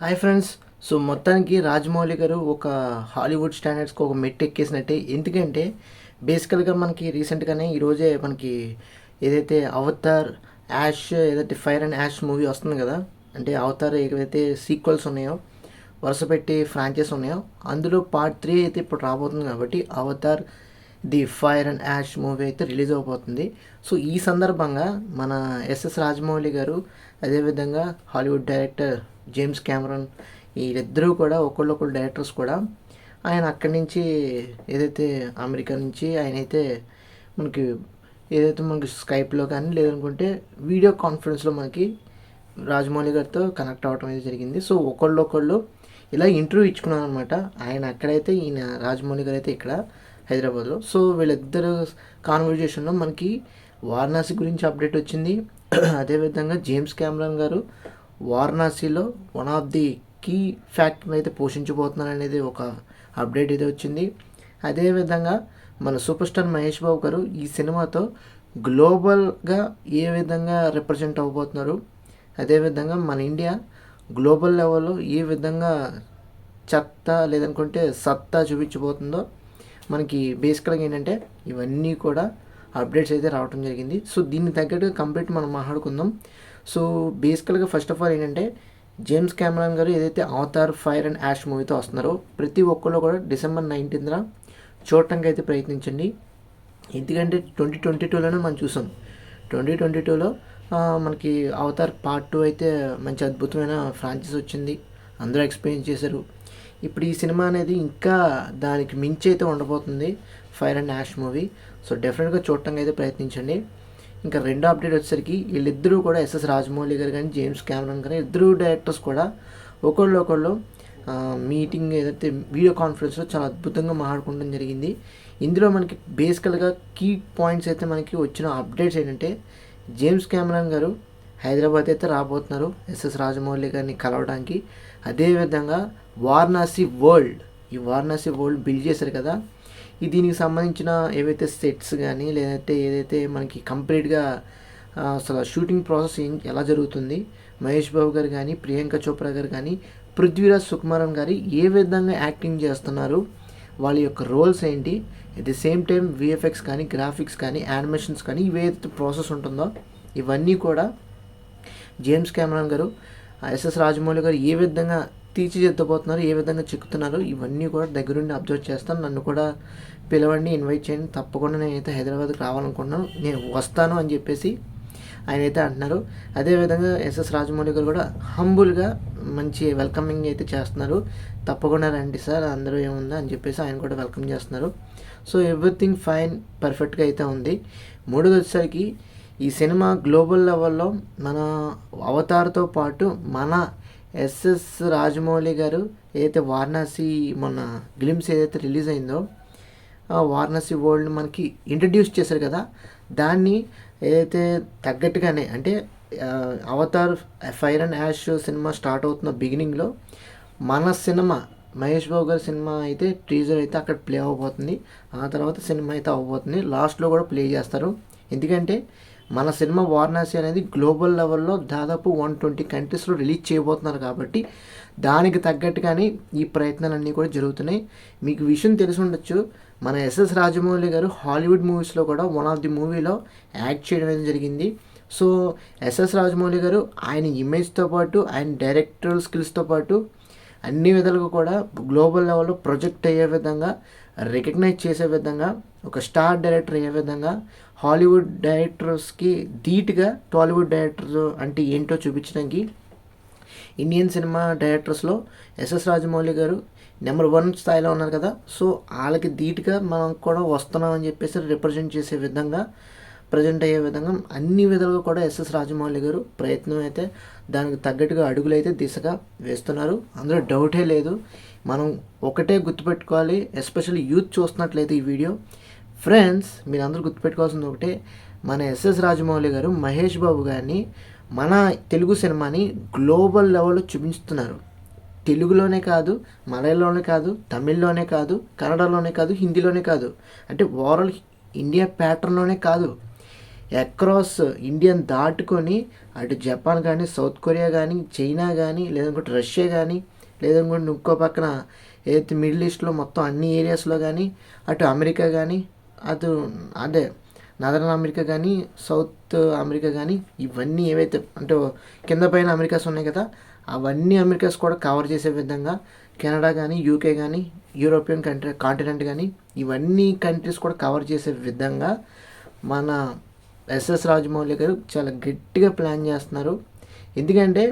Hi friends. So మొత్తానికి రాజమౌళి గారు ఒక హాలీవుడ్ స్టాండర్డ్స్కి ఒక మెట్టు ఎక్కేసినట్టే. ఎందుకంటే బేసికల్గా మనకి రీసెంట్గానే ఈరోజే మనకి ఏదైతే అవతార్ యాష్ ఏదైతే ఫైర్ అండ్ యాష్ మూవీ వస్తుంది కదా, అంటే అవతార్ ఏవైతే సీక్వెల్స్ ఉన్నాయో వరుస పెట్టి ఫ్రాంచైజ్ ఉన్నాయో అందులో పార్ట్ 3 అయితే ఇప్పుడు రాబోతుంది. కాబట్టి Avatar the fire and ash movie అయితే రిలీజ్ అవబోతుంది. సో ఈ సందర్భంగా మన ఎస్ఎస్ రాజమౌళి గారు, అదేవిధంగా హాలీవుడ్ డైరెక్టర్ జేమ్స్ కెమెరాన్, వీళ్ళిద్దరూ కూడా ఒకళ్ళొకళ్ళు డైరెక్టర్స్ కూడా ఆయన అక్కడి నుంచి ఏదైతే అమెరికా నుంచి ఆయన అయితే మనకి ఏదైతే మనకి స్కైప్లో కానీ లేదనుకుంటే వీడియో కాన్ఫరెన్స్లో మనకి రాజమౌళి గారితో కనెక్ట్ అవ్వడం అయితే జరిగింది. సో ఒకళ్ళు ఇలా ఇంటర్వ్యూ ఇచ్చుకున్నాను అనమాట. ఆయన అక్కడైతే ఈయన రాజమౌళి గారు అయితే ఇక్కడ హైదరాబాద్లో. సో వీళ్ళిద్దరు కాన్వర్జేషన్లో మనకి వారణాసి గురించి అప్డేట్ వచ్చింది. అదేవిధంగా జేమ్స్ కెమెరాన్ గారు వారణాసిలో one of the key factor అయితే పోషించబోతున్నారు అనేది ఒక అప్డేట్ అయితే వచ్చింది. అదేవిధంగా మన సూపర్ స్టార్ మహేష్ బాబు గారు ఈ సినిమాతో గ్లోబల్గా ఏ విధంగా రిప్రజెంట్ అవ్వబోతున్నారు, అదేవిధంగా మన ఇండియా గ్లోబల్ లెవెల్లో ఏ విధంగా లేదనుకుంటే సత్తా చూపించబోతుందో మనకి బేసికల్గా ఏంటంటే ఇవన్నీ కూడా అప్డేట్స్ అయితే రావడం జరిగింది. సో దీన్ని తగ్గట్టుగా కంప్లీట్ మనం మాట్లాడుకుందాం. సో బేసికల్గా ఫస్ట్ ఆఫ్ ఆల్ ఏంటంటే జేమ్స్ కెమెరాన్ గారు ఏదైతే అవతార్ ఫైర్ అండ్ యాష్ మూవీతో వస్తున్నారో ప్రతి ఒక్కళ్ళు కూడా డిసెంబర్ 19న చూడటానికి అయితే ప్రయత్నించండి. ఎందుకంటే 2022లోనే మనం చూసాం. 2022లో మనకి అవతార్ పార్ట్ 2 అయితే మంచి అద్భుతమైన ఫ్రాంచైజ్ వచ్చింది, అందరూ ఎక్స్పీరియన్స్ చేశారు. ఇప్పుడు ఈ సినిమా అనేది ఇంకా దానికి మించి అయితే ఉండబోతుంది, fire and ash movie. So డెఫినెట్గా చూడటానికి అయితే ప్రయత్నించండి. ఇంకా రెండో అప్డేట్ వచ్చేసరికి వీళ్ళిద్దరూ కూడా ఎస్ఎస్ రాజమౌళి గారు కానీ జేమ్స్ కెమెరాన్ కానీ ఇద్దరు డైరెక్టర్స్ కూడా ఒకళ్ళు మీటింగ్ ఏదైతే వీడియో కాన్ఫరెన్స్లో చాలా అద్భుతంగా మాట్లాడుకోవడం జరిగింది. ఇందులో మనకి బేసికల్గా కీ పాయింట్స్ అయితే మనకి వచ్చిన అప్డేట్స్ ఏంటంటే జేమ్స్ కెమెరాన్ గారు హైదరాబాద్ అయితే రాబోతున్నారు ఎస్ఎస్ రాజమౌళి గారిని కలవడానికి. అదేవిధంగా వారణాసి వరల్డ్ బిల్డ్ చేశారు కదా, దీనికి సంబంధించిన ఏవైతే సెట్స్ కానీ లేదంటే ఏదైతే మనకి కంప్లీట్గా అసలు షూటింగ్ ప్రాసెస్ ఎలా జరుగుతుంది, మహేష్ బాబు గారు కానీ ప్రియాంక చోప్రా గారు కానీ పృథ్వీరాజ్ సుకుమారన్ గారు ఏ విధంగా యాక్టింగ్ చేస్తున్నారు, వాళ్ళ యొక్క రోల్స్ ఏంటి, at the same time VFX కానీ గ్రాఫిక్స్ కానీ యానిమేషన్స్ కానీ ఇవేదైతే ప్రాసెస్ ఉంటుందో ఇవన్నీ కూడా జేమ్స్ కెమెరాన్ గారు ఎస్ఎస్ రాజమౌళి గారు ఏ విధంగా తీర్చిదిద్దబోతున్నారు, ఏ విధంగా చెక్కుతున్నారు, ఇవన్నీ కూడా దగ్గరుండి అబ్జర్వ్ చేస్తాను. నన్ను కూడా పిలవండి, ఇన్వైట్ చేయండి, తప్పకుండా నేనైతే హైదరాబాద్కి రావాలనుకుంటున్నాను, నేను వస్తాను అని చెప్పేసి ఆయన అయితే అంటున్నారు. అదేవిధంగా ఎస్ఎస్ రాజమౌళి గారు కూడా హంబుల్గా మంచి వెల్కమింగ్ అయితే చేస్తున్నారు. తప్పకుండా రండి సార్, అందరూ ఏముందా అని చెప్పేసి ఆయన కూడా వెల్కమ్ చేస్తున్నారు. సో ఎవ్రీథింగ్ ఫైన్, పర్ఫెక్ట్గా అయితే ఉంది. మూడోది వచ్చేసరికి ఈ సినిమా గ్లోబల్ లెవెల్లో మన అవతార్తో పాటు మన ఎస్ఎస్ రాజమౌళి గారు ఏదైతే వారణాసి మొన్న గ్లిమ్స్ ఏదైతే రిలీజ్ అయిందో వారణాసి వరల్డ్ మనకి ఇంట్రడ్యూస్ చేశారు కదా, దాన్ని ఏదైతే తగ్గట్టుగానే అంటే Avatar fire and ash cinema start అవుతున్న బిగినింగ్లో మన సినిమా మహేష్ బాబు గారి సినిమా అయితే టీజర్ అయితే అక్కడ ప్లే అవ్వబోతుంది. ఆ తర్వాత సినిమా అయితే అవ్వబోతుంది, లాస్ట్లో కూడా ప్లే చేస్తారు. ఎందుకంటే మన సినిమా వారణాసి అనేది గ్లోబల్ లెవెల్లో దాదాపు 120 కంట్రీస్లో రిలీజ్ చేయబోతున్నారు. కాబట్టి దానికి తగ్గట్టుగానే ఈ ప్రయత్నాలన్నీ కూడా జరుగుతున్నాయి. మీకు విషయం తెలిసి ఉండొచ్చు, మన ఎస్ఎస్ రాజమౌళి గారు హాలీవుడ్ మూవీస్లో కూడా వన్ ఆఫ్ ది మూవీలో యాక్ట్ చేయడం అనేది జరిగింది. సో ఎస్ఎస్ రాజమౌళి గారు ఆయన ఇమేజ్తో పాటు ఆయన డైరెక్టరల్ స్కిల్స్తో పాటు అన్ని విధాలుగా కూడా గ్లోబల్ లెవెల్లో ప్రొజెక్ట్ అయ్యే విధంగా, రికగ్నైజ్ చేసే విధంగా, ఒక స్టార్ డైరెక్టర్ అయ్యే విధంగా హాలీవుడ్ డైరెక్టర్స్కి ధీటుగా టాలీవుడ్ డైరెక్టర్స్ అంటే ఏంటో చూపించడానికి ఇండియన్ సినిమా డైరెక్టర్స్లో ఎస్ఎస్ రాజమౌళి గారు నెంబర్ 1 స్థాయిలో ఉన్నారు కదా. సో వాళ్ళకి ధీటుగా మనం కూడా వస్తున్నామని చెప్పేసి రిప్రజెంట్ చేసే విధంగా, ప్రజెంట్ అయ్యే విధంగా అన్ని విధాలుగా కూడా ఎస్ఎస్ రాజమౌళి గారు ప్రయత్నం అయితే దానికి తగ్గట్టుగా అడుగులు అయితే దిశగా వేస్తున్నారు, అందులో డౌటే లేదు. మనం ఒకటే గుర్తుపెట్టుకోవాలి, ఎస్పెషల్లీ యూత్ చూస్తున్నట్లయితే ఈ వీడియో ఫ్రెండ్స్, మీరు అందరూ గుర్తుపెట్టుకోవాల్సింది ఒకటే, మన ఎస్ఎస్ రాజమౌళి గారు మహేష్ బాబు గారిని మన తెలుగు సినిమాని గ్లోబల్ లెవెల్లో చూపించుతున్నారు. తెలుగులోనే కాదు, మలయాళంలోనే కాదు, తమిళ్లోనే కాదు, కన్నడలోనే కాదు, హిందీలోనే కాదు, అంటే ఓవరాల్ ఇండియా ప్యాటర్న్లోనే కాదు, అక్రాస్ ఇండియన్ దాటుకొని అటు జపాన్ కానీ, సౌత్ కొరియా కానీ, చైనా కానీ, లేదనుకుంటే రష్యా కానీ, లేదనుకుంటే ఇంకో పక్కన ఏదైతే మిడిల్ ఈస్ట్లో మొత్తం అన్ని ఏరియాస్లో కానీ, అటు అమెరికా కానీ, అదే నాదర్న్ అమెరికా కానీ, సౌత్ అమెరికా కానీ, ఇవన్నీ ఏవైతే అంటే కింద పైన అమెరికాస్ ఉన్నాయి కదా, అవన్నీ అమెరికాస్ కూడా కవర్ చేసే విధంగా కెనడా కానీ, యూకే కానీ, యూరోపియన్ కాంటినెంట్ కానీ, ఇవన్నీ కంట్రీస్ కూడా కవర్ చేసే విధంగా మన ఎస్ఎస్ రాజమౌళి గారు చాలా గట్టిగా ప్లాన్ చేస్తున్నారు. ఎందుకంటే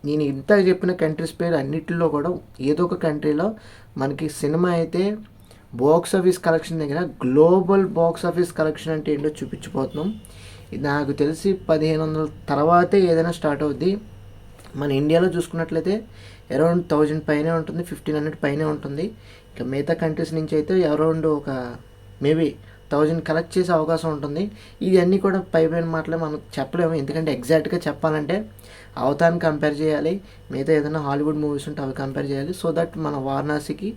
నేను ఇంత చెప్పిన కంట్రీస్ పేరు అన్నిటిలో కూడా ఏదో ఒక కంట్రీలో మనకి సినిమా అయితే బాక్స్ ఆఫీస్ కలెక్షన్ దగ్గర గ్లోబల్ బాక్స్ ఆఫీస్ కలెక్షన్ అంటే ఏంటో చూపించిపోతున్నాం. నాకు తెలిసి 1500 తర్వాతే ఏదైనా స్టార్ట్ అవుద్ది. మన ఇండియాలో చూసుకున్నట్లయితే అరౌండ్ 1000 పైనే ఉంటుంది, 1500 పైనే ఉంటుంది. ఇక మిగతా కంట్రీస్ నుంచి అయితే అరౌండ్ ఒక మేబీ 1000 కలెక్ట్ చేసే అవకాశం ఉంటుంది. ఇవన్నీ కూడా పైన మాటలే మనం చెప్పలేము, ఎందుకంటే ఎగ్జాక్ట్గా చెప్పాలంటే అవతాన్ని కంపేర్ చేయాలి, మిగతా ఏదైనా హాలీవుడ్ మూవీస్ ఉంటే అవి కంపేర్ చేయాలి. సో దట్ మన వారణాసికి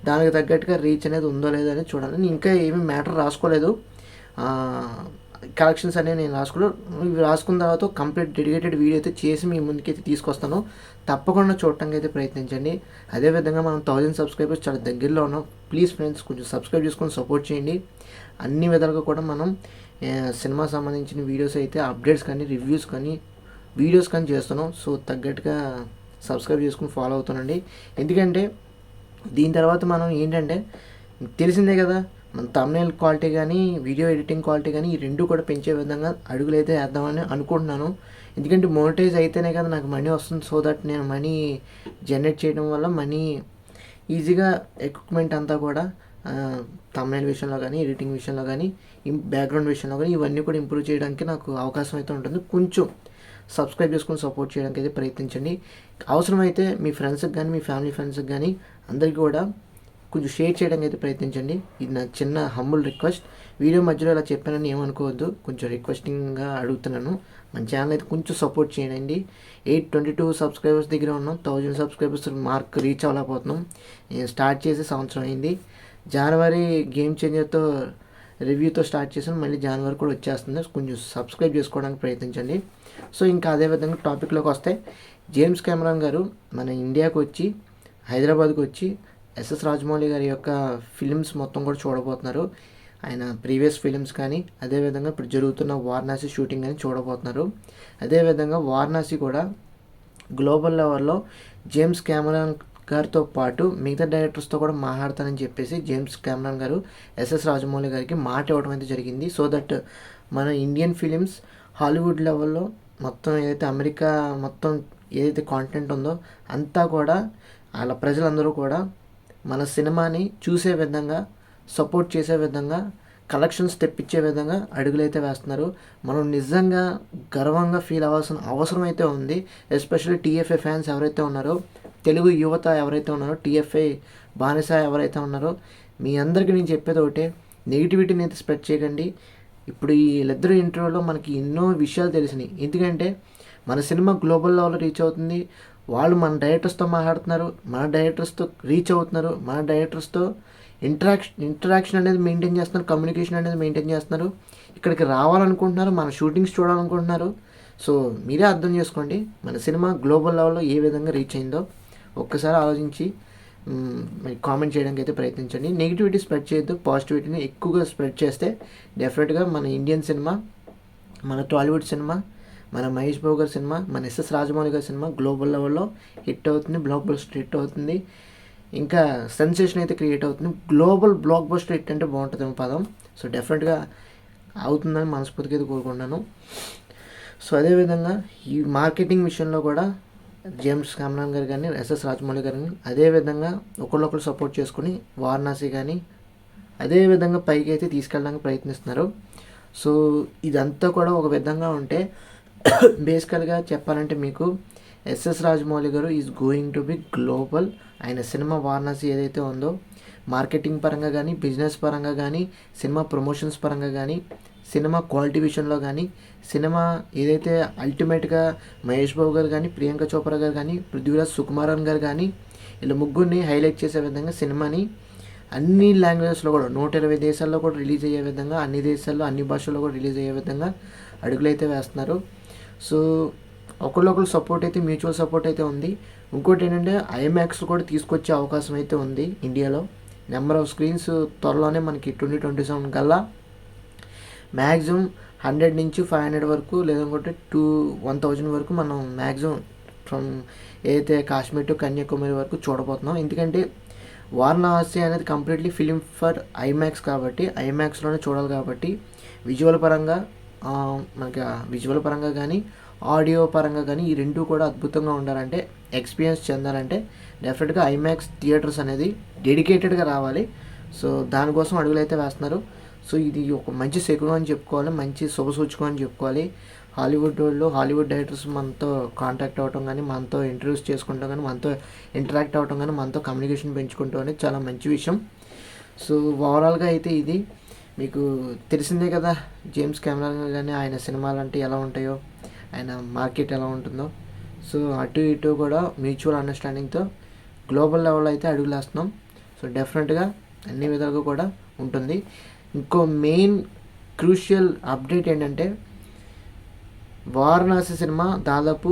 దానికి తగ్గట్టుగా రీచ్ అనేది ఉందో లేదో అనేది చూడాలి. నేను ఇంకా ఏమీ మ్యాటర్ రాసుకోలేదు, కలెక్షన్స్ అనేవి నేను రాసుకోలేదు. ఇవి రాసుకున్న తర్వాత కంప్లీట్ డెడికేటెడ్ వీడియో అయితే చేసి మీ ముందుకైతే తీసుకొస్తాను. తప్పకుండా చూడటానికి అయితే ప్రయత్నించండి. అదేవిధంగా మనం 1000 సబ్స్క్రైబర్స్ చాలా దగ్గరలో ఉన్నాం. ప్లీజ్ ఫ్రెండ్స్ కొంచెం సబ్స్క్రైబ్ చేసుకొని సపోర్ట్ చేయండి. అన్ని విధాలుగా కూడా మనం సినిమా సంబంధించిన వీడియోస్ అయితే అప్డేట్స్ కానీ, రివ్యూస్ కానీ, వీడియోస్ కానీ చేస్తున్నాం. సో తగ్గట్టుగా సబ్స్క్రైబ్ చేసుకుని ఫాలో అవుతానండి. ఎందుకంటే దీని తర్వాత మనం ఏంటంటే తెలిసిందే కదా, మన థంబ్నెయిల్ క్వాలిటీ కానీ, వీడియో ఎడిటింగ్ క్వాలిటీ కానీ, ఈ రెండు కూడా పెంచే విధంగా అడుగులైతే వేద్దామని అనుకుంటున్నాను. ఎందుకంటే మోనిటైజ్ అయితేనే కదా నాకు మనీ వస్తుంది. సో దట్ నేను మనీ జనరేట్ చేయడం వల్ల మనీ ఈజీగా ఎక్విప్మెంట్ అంతా కూడా థంబ్నెయిల్ విషయంలో కానీ, ఎడిటింగ్ విషయంలో కానీ, బ్యాక్గ్రౌండ్ విషయంలో కానీ ఇవన్నీ కూడా ఇంప్రూవ్ చేయడానికి నాకు అవకాశం అయితే ఉంటుంది. కొంచెం సబ్స్క్రైబ్ చేసుకొని సపోర్ట్ చేయడానికి అయితే ప్రయత్నించండి. అవసరమైతే మీ ఫ్రెండ్స్కి కానీ, మీ ఫ్యామిలీ ఫ్రెండ్స్కి కానీ అందరికీ కూడా కొంచెం షేర్ చేయడానికి అయితే ప్రయత్నించండి. ఇది నా చిన్న హంబుల్ రిక్వెస్ట్. వీడియో మధ్యలో ఇలా చెప్పానని ఏమనుకోవద్దు, కొంచెం రిక్వెస్టింగ్గా అడుగుతున్నాను. మన ఛానల్ అయితే కొంచెం సపోర్ట్ చేయండి. 822 సబ్స్క్రైబర్స్ దగ్గర ఉన్నాం. 1000 సబ్స్క్రైబర్స్ మార్క్ రీచ్ అవ్వలేకపోతున్నాం. నేను స్టార్ట్ చేసి సంవత్సరం అయింది. జనవరి గేమ్ చేంజర్తో రివ్యూతో స్టార్ట్ చేసాను, మళ్ళీ జనవరి కూడా వచ్చేస్తుంది. కొంచెం సబ్స్క్రైబ్ చేసుకోవడానికి ప్రయత్నించండి. సో ఇంకా అదేవిధంగా టాపిక్లోకి వస్తే, జేమ్స్ కెమెరాన్ గారు మన ఇండియాకి వచ్చి, హైదరాబాద్కి వచ్చి ఎస్ఎస్ రాజమౌళి గారి యొక్క ఫిలిమ్స్ మొత్తం కూడా చూడబోతున్నారు. ఆయన ప్రీవియస్ ఫిలిమ్స్ కానీ, అదేవిధంగా ఇప్పుడు జరుగుతున్న వారణాసి షూటింగ్ కానీ చూడబోతున్నారు. అదేవిధంగా వారణాసి కూడా గ్లోబల్ లెవెల్లో జేమ్స్ కెమెరాన్ గారితో పాటు మిగతా డైరెక్టర్స్తో కూడా మాట్లాడతానని చెప్పేసి జేమ్స్ కెమెరాన్ గారు ఎస్ఎస్ రాజమౌళి గారికి మాట ఇవ్వడం అయితే జరిగింది. సో దట్ మన ఇండియన్ ఫిలిమ్స్ హాలీవుడ్ లెవెల్లో మొత్తం ఏదైతే అమెరికా మొత్తం ఏదైతే కాంటెంట్ ఉందో అంతా కూడా వాళ్ళ ప్రజలందరూ కూడా మన సినిమాని చూసే విధంగా, సపోర్ట్ చేసే విధంగా, కలెక్షన్స్ తెప్పించే విధంగా అడుగులైతే వేస్తున్నారు. మనం నిజంగా గర్వంగా ఫీల్ అవ్వాల్సిన అవసరం అయితే ఉంది. ఎస్పెషల్లీ టీఎఫ్ఐ ఫ్యాన్స్ ఎవరైతే ఉన్నారో, తెలుగు యువత ఎవరైతే ఉన్నారో, టీఎఫ్ఐ బానిస ఎవరైతే ఉన్నారో, మీ అందరికీ నేను చెప్పేది ఒకటే, నెగిటివిటీని అయితే స్ప్రెడ్ చేయకండి. ఇప్పుడు వీళ్ళిద్దరు ఇంటర్వ్యూలో మనకి ఎన్నో విషయాలు తెలిసినాయి. ఎందుకంటే మన సినిమా గ్లోబల్ లెవెల్లో రీచ్ అవుతుంది. వాళ్ళు మన డైరెక్టర్స్తో మాట్లాడుతున్నారు, మన డైరెక్టర్స్తో రీచ్ అవుతున్నారు, మన డైరెక్టర్స్తో ఇంటరాక్షన్ అనేది మెయింటైన్ చేస్తున్నారు, కమ్యూనికేషన్ అనేది మెయింటైన్ చేస్తున్నారు. ఇక్కడికి రావాలనుకుంటున్నారు, మన షూటింగ్స్ చూడాలనుకుంటున్నారు. సో మీరే అర్థం చేసుకోండి మన సినిమా గ్లోబల్ లెవెల్లో ఏ విధంగా రీచ్ అయిందో ఒక్కసారి ఆలోచించి కామెంట్ చేయడానికి అయితే ప్రయత్నించండి. నెగిటివిటీ స్ప్రెడ్ చేయొద్దు, పాజిటివిటీని ఎక్కువగా స్ప్రెడ్ చేస్తే డెఫినెట్గా మన ఇండియన్ సినిమా, మన టాలీవుడ్ సినిమా, మన మహేష్ బాబు గారి సినిమా, మన ఎస్ఎస్ రాజమౌళి గారి సినిమా గ్లోబల్ లెవెల్లో హిట్ అవుతుంది, బ్లాక్ బస్టర్ హిట్ అవుతుంది, ఇంకా సెన్సేషన్ అయితే క్రియేట్ అవుతుంది. గ్లోబల్ బ్లాక్ బస్టర్ హిట్ అంటే బాగుంటుంది పదం. సో డెఫినెట్గా అవుతుందని మనస్ఫూర్తిగా అయితే కోరుకుంటున్నాను. సో అదేవిధంగా ఈ మార్కెటింగ్ విషయంలో కూడా జేమ్స్ కెమెరాన్ గారు కానీ, ఎస్ఎస్ రాజమౌళి గారు కానీ అదేవిధంగా ఒకళ్ళొకరు సపోర్ట్ చేసుకుని వారణాసి కానీ అదేవిధంగా పైకి అయితే తీసుకెళ్ళడానికి ప్రయత్నిస్తున్నారు. సో ఇదంతా కూడా ఒక విధంగా ఉంటే బేసికల్గా చెప్పాలంటే మీకు ఎస్ఎస్ రాజమౌళి గారు is going to be global. ఆయన సినిమా వారణాసి ఏదైతే ఉందో మార్కెటింగ్ పరంగా కానీ, బిజినెస్ పరంగా కానీ, సినిమా ప్రమోషన్స్ పరంగా కానీ, సినిమా క్వాలిటీ విషయంలో కానీ, సినిమా ఏదైతే అల్టిమేట్గా మహేష్ బాబు గారు కానీ, ప్రియాంక చోప్రా గారు కానీ, పృథ్వీరాజ్ సుకుమారన్ గారు కానీ, ఇలా ముగ్గురిని హైలైట్ చేసే విధంగా సినిమాని అన్ని లాంగ్వేజెస్లో కూడా 120 దేశాల్లో కూడా రిలీజ్ అయ్యే విధంగా, అన్ని దేశాల్లో అన్ని భాషల్లో కూడా రిలీజ్ అయ్యే విధంగా అడుగులైతే వేస్తున్నారు. సో ఒకళ్ళొకరు సపోర్ట్ అయితే, మ్యూచువల్ సపోర్ట్ అయితే ఉంది. ఇంకోటి ఏంటంటే ఐమాక్స్ కూడా తీసుకొచ్చే అవకాశం అయితే ఉంది ఇండియాలో. నెంబర్ ఆఫ్ స్క్రీన్స్ త్వరలోనే మనకి 2027 కల్లా మ్యాక్సిమం 100 నుంచి 500 వరకు, లేదంటే 1000 వరకు మనం మ్యాక్సిమం ఫ్రమ్ ఏదైతే కాశ్మీర్ టు కన్యాకుమారి వరకు చూడబోతున్నాం. ఎందుకంటే వారణాసి అనేది కంప్లీట్లీ ఫిలిం ఫర్ ఐమాక్స్ కాబట్టి, ఐమాక్స్లోనే చూడాలి కాబట్టి విజువల్ పరంగా మనకి విజువల్ పరంగా కానీ ఆడియో పరంగా కానీ ఈ రెండు కూడా అద్భుతంగా ఉండాలంటే, ఎక్స్పీరియన్స్ చెందాలంటే డెఫినెట్గా ఐమాక్స్ థియేటర్స్ అనేది డెడికేటెడ్గా రావాలి. సో దానికోసం అడుగులు అయితే వేస్తున్నారు. సో ఇది ఒక మంచి శకునం అని చెప్పుకోవాలి, మంచి శుభసూచకం అని చెప్పుకోవాలి. హాలీవుడ్ వాళ్ళు, హాలీవుడ్ డైరెక్టర్స్ మనతో కాంటాక్ట్ అవ్వటం కానీ, మనతో ఇంటర్వ్యూస్ చేసుకుంటాం కానీ, మనతో ఇంటరాక్ట్ అవ్వటం కానీ, మనతో కమ్యూనికేషన్ పెంచుకుంటాం అనేది చాలా మంచి విషయం. సో ఓవరాల్గా అయితే ఇది మీకు తెలిసిందే కదా, జేమ్స్ కెమెరాన్ కానీ ఆయన సినిమాలు అంటే ఎలా ఉంటాయో, ఆయన మార్కెట్ ఎలా ఉంటుందో. సో అటు ఇటు కూడా మ్యూచువల్ అండర్స్టాండింగ్తో గ్లోబల్ లెవెల్లో అయితే అడుగులు వేస్తున్నాం. సో డెఫినెట్గా అన్ని విధాలుగా కూడా ఉంటుంది. ఇంకో మెయిన్ క్రూషియల్ అప్డేట్ ఏంటంటే, వారణాసి సినిమా దాదాపు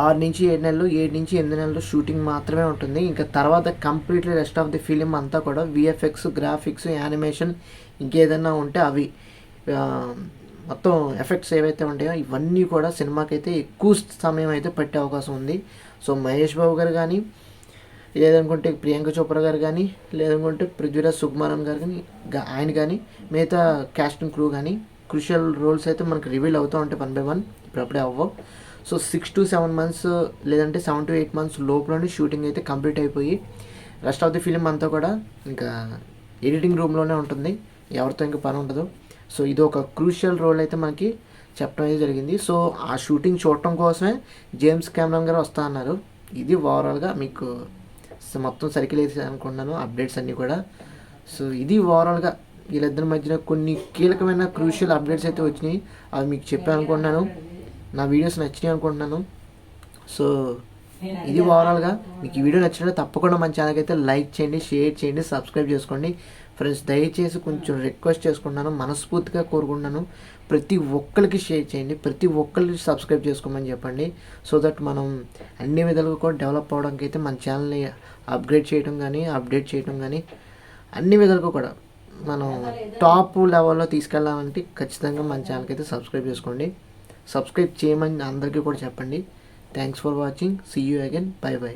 6 నుంచి 7 నెలలు, 7 నుంచి 8 నెలలు షూటింగ్ మాత్రమే ఉంటుంది. ఇంకా తర్వాత completely rest of the film అంతా కూడా విఎఫ్ఎక్స్, గ్రాఫిక్స్, యానిమేషన్ ఇంకేదన్నా ఉంటే అవి మొత్తం ఎఫెక్ట్స్ ఏవైతే ఉంటాయో ఇవన్నీ కూడా సినిమాకైతే ఎక్కువ సమయం అయితే పట్టే అవకాశం ఉంది. సో మహేష్ బాబు గారు కానీ, లేదనుకుంటే ప్రియాంక చోప్రా గారు కానీ, లేదనుకుంటే పృథ్వీరాజ్ సుకుమారన్ గారు కానీ, ఆయన కానీ, మిగతా క్యాస్టింగ్ క్రూ కానీ క్రూషియల్ రోల్స్ అయితే మనకు రివీల్ అవుతూ ఉంటాయి 1 by 1, ఇప్పుడప్పుడే అవ్వవు. సో 6 to 7 months లేదంటే 7 to 8 months లోపలనే షూటింగ్ అయితే కంప్లీట్ అయిపోయి రెస్ట్ ఆఫ్ ది ఫిలిం అంతా కూడా ఇంకా ఎడిటింగ్ రూమ్లోనే ఉంటుంది, ఎవరితో ఇంకా పని ఉండదు. సో ఇది ఒక క్రూషియల్ రోల్ అయితే మనకి చెప్పడం అయితే జరిగింది. సో ఆ షూటింగ్ చూడటం కోసమే జేమ్స్ కెమెరాన్ గారు వస్తా అన్నారు. ఇది ఓవరాల్గా మీకు మొత్తం సర్కిల్ వేసి అనుకుంటున్నాను అప్డేట్స్ అన్నీ కూడా. సో ఇది ఓవరాల్గా వీళ్ళిద్దరి మధ్యన కొన్ని కీలకమైన క్రూషియల్ అప్డేట్స్ అయితే వచ్చినాయి, అవి మీకు చెప్పాను అనుకుంటున్నాను. నా వీడియోస్ నచ్చినాయి అనుకుంటున్నాను. సో ఇది ఓవరాల్గా మీకు ఈ వీడియో నచ్చినట్లయితే తప్పకుండా మన ఛానల్కి అయితే లైక్ చేయండి, షేర్ చేయండి, సబ్స్క్రైబ్ చేసుకోండి ఫ్రెండ్స్. దయచేసి కొంచెం రిక్వెస్ట్ చేసుకుంటున్నాను, మనస్ఫూర్తిగా కోరుకుంటున్నాను, ప్రతి ఒక్కరికి షేర్ చేయండి, ప్రతి ఒక్కరికి సబ్స్క్రైబ్ చేసుకోమని చెప్పండి. సో దట్ మనం అన్ని విధాలుగా కూడా డెవలప్ అవ్వడానికి అయితే మన ఛానల్ని అప్గ్రేడ్ చేయడం కానీ, అప్డేట్ చేయడం కానీ, అన్ని విధాలుగా కూడా మనం టాప్ లెవెల్లో తీసుకెళ్ళాలంటే ఖచ్చితంగా మన ఛానల్కి అయితే సబ్స్క్రైబ్ చేసుకోండి. సబ్స్క్రైబ్ చేయమని అందరికీ కూడా చెప్పండి. Thanks for watching. See you again. Bye by.